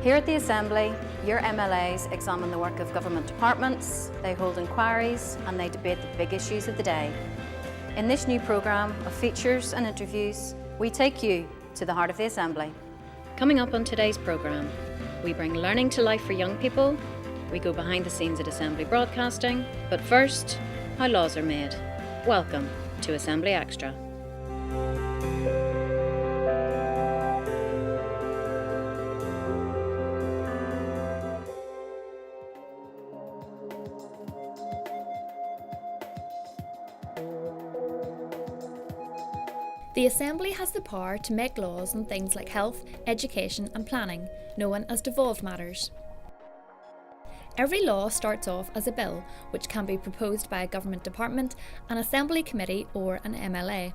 Here at the Assembly, your MLAs examine the work of government departments, they hold inquiries and they debate the big issues of the day. In this new programme of features and interviews, we take you to the heart of the Assembly. Coming up on today's programme, we bring learning to life for young people, we go behind the scenes at Assembly broadcasting, but first, how laws are made. Welcome to Assembly Extra. The Assembly has the power to make laws on things like health, education and planning, known as devolved matters. Every law starts off as a bill, which can be proposed by a government department, an Assembly committee or an MLA.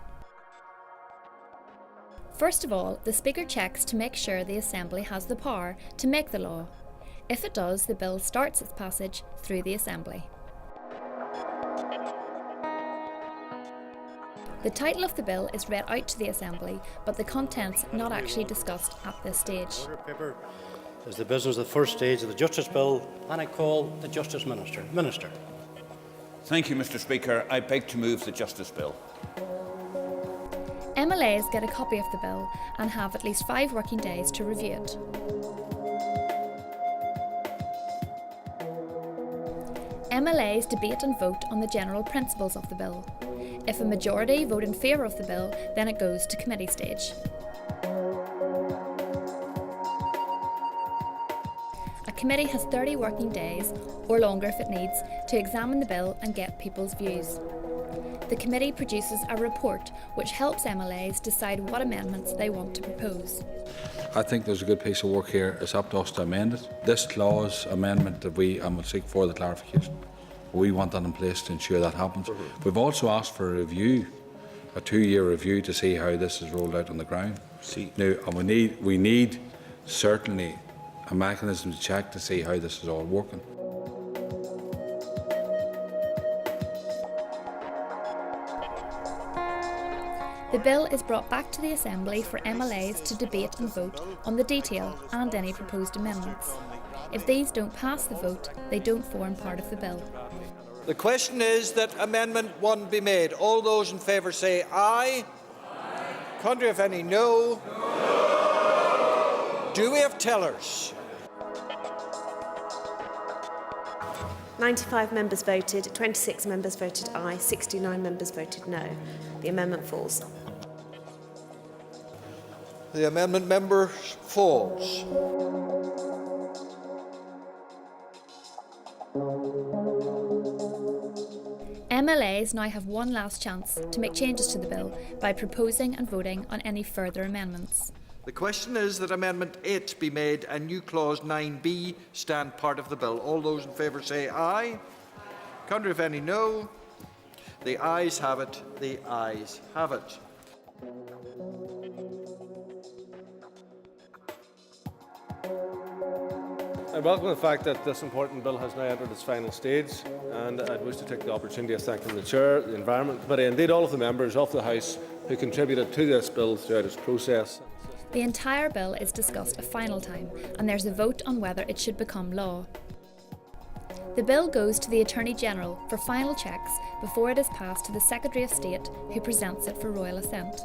First of all, the Speaker checks to make sure the Assembly has the power to make the law. If it does, the bill starts its passage through the Assembly. The title of the bill is read out to the Assembly, but the contents not actually discussed at this stage. Order paper is the business of the first stage of the Justice Bill, and I call the Justice Minister. Minister. Thank you, Mr. Speaker. I beg to move the Justice Bill. MLAs get a copy of the bill and have at least 5 working days to review it. MLAs debate and vote on the general principles of the bill. If a majority vote in favour of the bill, then it goes to committee stage. A committee has 30 working days, or longer if it needs, to examine the bill and get people's views. The committee produces a report which helps MLAs decide what amendments they want to propose. I think there's a good piece of work here. It's up to us to amend it. This clause amendment that we will seek for the clarification. We want that in place to ensure that happens. We've also asked for a review, a 2-year review to see how this is rolled out on the ground. Now, and we need certainly a mechanism to check to see how this is all working. The bill is brought back to the Assembly for MLAs to debate and vote on the detail and any proposed amendments. If these don't pass the vote, they don't form part of the bill. The question is that Amendment 1 be made. All those in favour say aye. Aye. Contrary, if any, no. No. Do we have tellers? 95 members voted, 26 members voted aye, 69 members voted no. The amendment falls. The amendment member falls. MLAs now have one last chance to make changes to the bill by proposing and voting on any further amendments. The question is that Amendment 8 be made and new clause 9b stand part of the bill. All those in favour say aye. Contrary, if any, no. The ayes have it. The ayes have it. I welcome the fact that this important bill has now entered its final stage, and I'd wish to take the opportunity of thanking the Chair, the Environment Committee, and indeed all of the members of the House who contributed to this bill throughout its process. The entire bill is discussed a final time, and there's a vote on whether it should become law. The bill goes to the Attorney-General for final checks before it is passed to the Secretary of State, who presents it for royal assent.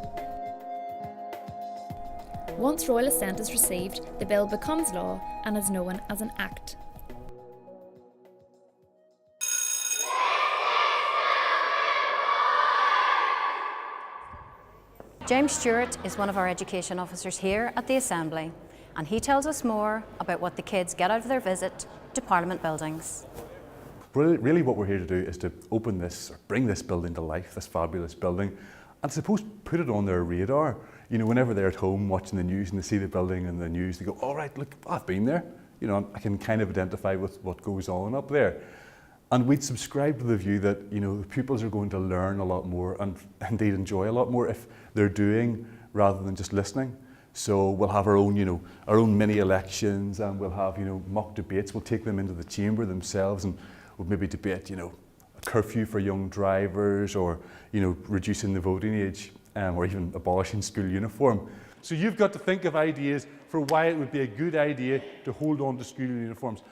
Once royal assent is received, the bill becomes law and is known as an Act. James Stewart is one of our education officers here at the Assembly, and he tells us more about what the kids get out of their visit to Parliament buildings. Really what we're here to do is to open this, or bring this building to life, this fabulous building, and suppose put it on their radar. You know, whenever they're at home watching the news and they see the building in the news, they go, all right, look, I've been there. You know, I can kind of identify with what goes on up there. And we'd subscribe to the view that, you know, the pupils are going to learn a lot more and indeed enjoy a lot more if they're doing rather than just listening. So we'll have our own, you know, our own mini elections, and we'll have, you know, mock debates. We'll take them into the chamber themselves, and we'll maybe debate, you know, a curfew for young drivers, or, you know, reducing the voting age, or even abolishing school uniform. So you've got to think of ideas for why it would be a good idea to hold on to school uniforms.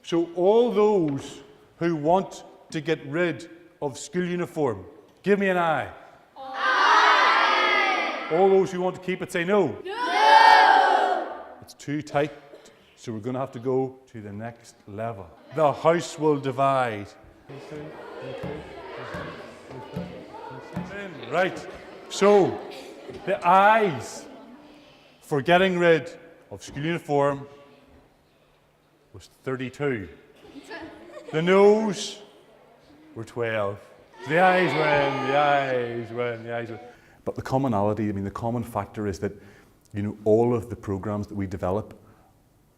So all those who want to get rid of school uniform, give me an aye. Aye. All those who want to keep it, say no. No. It's too tight, so we're going to have to go to the next level. The House will divide. Right, so the ayes for getting rid of school uniform was 32. The noes were 12. The ayes win, the ayes win, the ayes win. But the commonality, I mean, the common factor is that, you know, all of the programs that we develop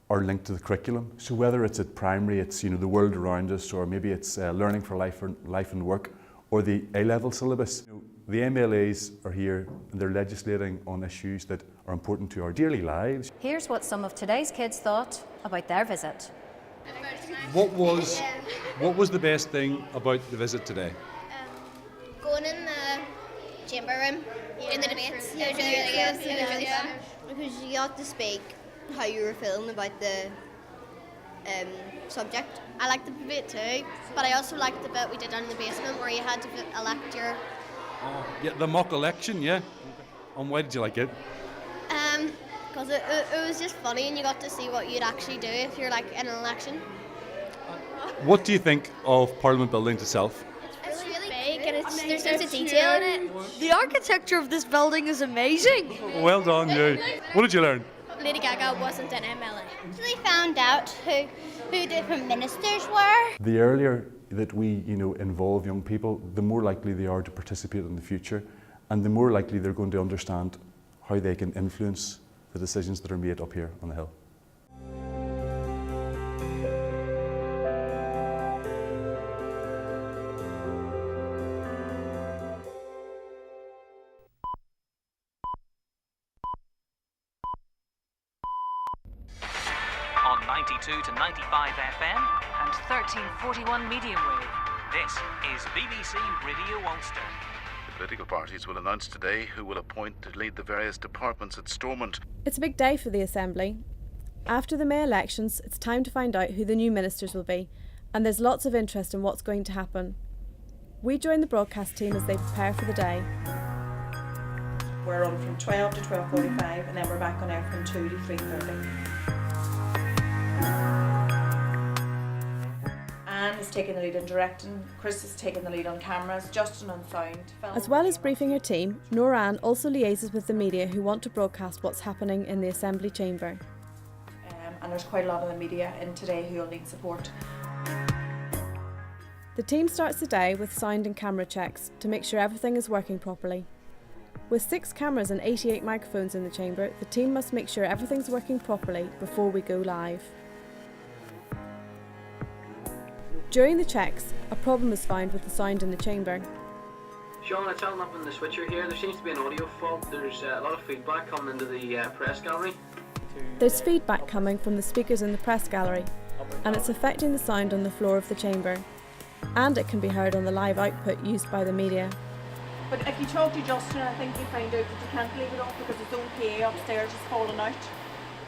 are linked to the curriculum. So whether it's at primary, it's, you know, the world around us, or maybe it's learning for life and work, or the A-level syllabus. You know, the MLAs are here and they're legislating on issues that are important to our daily lives. Here's what some of today's kids thought about their visit. What was the best thing about the visit today? Going in the chamber room, in the debates. It was really good. It was really fun. Because you got to speak how you were feeling about the subject. I liked the debate too, but I also liked the bit we did down in the basement where you had to elect your... Oh, yeah, the mock election, yeah. And why did you like it? Because it was just funny and you got to see what you'd actually do if you're like in an election. What do you think of Parliament buildings itself? It's really big and there's loads of detail in it. The architecture of this building is amazing. Well done, you. What did you learn? Lady Gaga wasn't an MLA. Actually found out who different ministers were. The earlier that we, you know, involve young people, the more likely they are to participate in the future, and the more likely they're going to understand how they can influence the decisions that are made up here on the Hill. On 92 to 95 FM and 1341 medium wave. This is BBC Radio Ulster. The political parties will announce today who will appoint to lead the various departments at Stormont. It's a big day for the Assembly. After the May elections, it's time to find out who the new ministers will be, and there's lots of interest in what's going to happen. We join the broadcast team as they prepare for the day. We're on from 12 to 12:45 and then we're back on air from 2 to 3:30. Anne is taking the lead in directing, Chris is taking the lead on cameras, Justin on sound. As well as briefing her team, Noran also liaises with the media who want to broadcast what's happening in the Assembly chamber. And there's quite a lot of the media in today who will need support. The team starts the day with sound and camera checks to make sure everything is working properly. With 6 cameras and 88 microphones in the chamber, the team must make sure everything's working properly before we go live. During the checks, a problem is found with the sound in the chamber. Sean, it's Alan up in the switcher here. There seems to be an audio fault. There's a lot of feedback coming into the press gallery. There's feedback coming from the speakers in the press gallery, and it's affecting the sound on the floor of the chamber. And it can be heard on the live output used by the media. But if you talk to Justin, I think you find out that you can't leave it up because his own PA upstairs is falling out.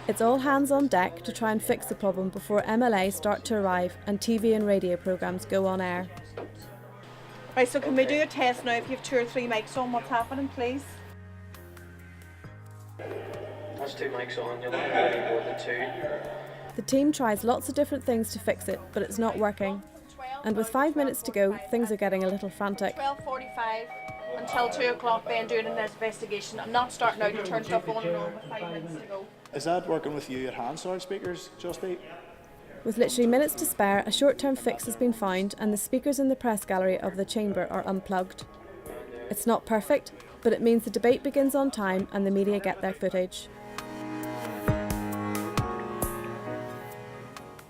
It's all hands on deck to try and fix the problem before MLAs start to arrive and TV and radio programmes go on air. Right, so can we do a test now? If you have 2 or 3 mics on, what's happening, please? That's 2 mics on, you'll not really more than 2. The team tries lots of different things to fix it, but it's not working. And with 5 minutes to go, things are getting a little frantic. 12:45 until 2 o'clock then doing an investigation. I'm not starting out to turn stuff on and on with 5 minutes to go. Is that working with you at Hansard speakers, Justy? With literally minutes to spare, a short-term fix has been found and the speakers in the press gallery of the chamber are unplugged. It's not perfect, but it means the debate begins on time and the media get their footage.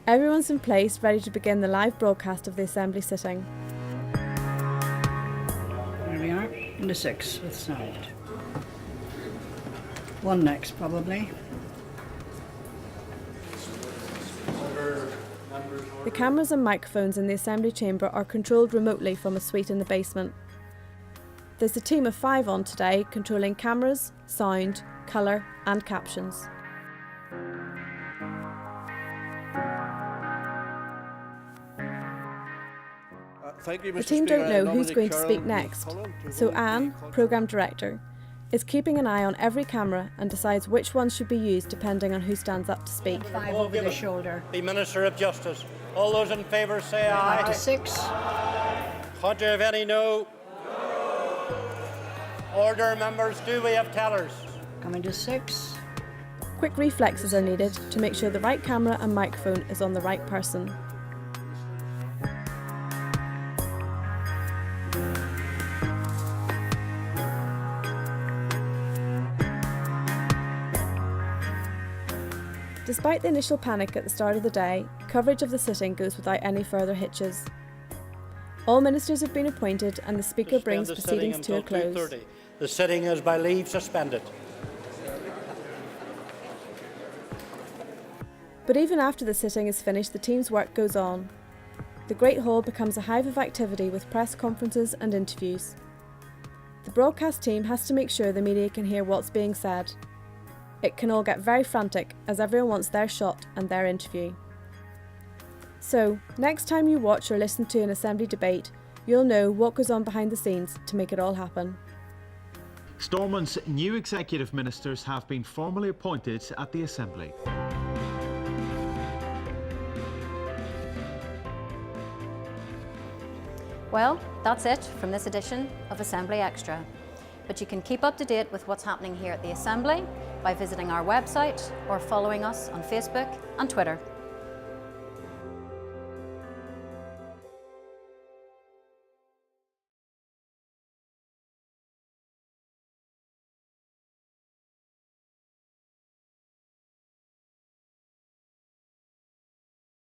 Everyone's in place, ready to begin the live broadcast of the Assembly sitting. There we are, into 6 with sound. 1 next, probably. The cameras and microphones in the Assembly chamber are controlled remotely from a suite in the basement. There's a team of 5 on today, controlling cameras, sound, colour and captions. The team don't know who's going to speak next, so Anne, Programme Director, is keeping an eye on every camera and decides which ones should be used depending on who stands up to speak. 5 over the shoulder. The Minister of Justice. All those in favour say aye. 5 to 6. Contrary of any, no. Order, members, do we have tellers? Coming to 6. Quick reflexes are needed to make sure the right camera and microphone is on the right person. Despite the initial panic at the start of the day, coverage of the sitting goes without any further hitches. All ministers have been appointed and the Speaker brings proceedings to a close. 2:30. The sitting is by leave suspended. But even after the sitting is finished, the team's work goes on. The Great Hall becomes a hive of activity with press conferences and interviews. The broadcast team has to make sure the media can hear what's being said. It can all get very frantic as everyone wants their shot and their interview. So, next time you watch or listen to an Assembly debate, you'll know what goes on behind the scenes to make it all happen. Stormont's new executive ministers have been formally appointed at the Assembly. Well, that's it from this edition of Assembly Extra. But you can keep up to date with what's happening here at the Assembly by visiting our website or following us on Facebook and Twitter.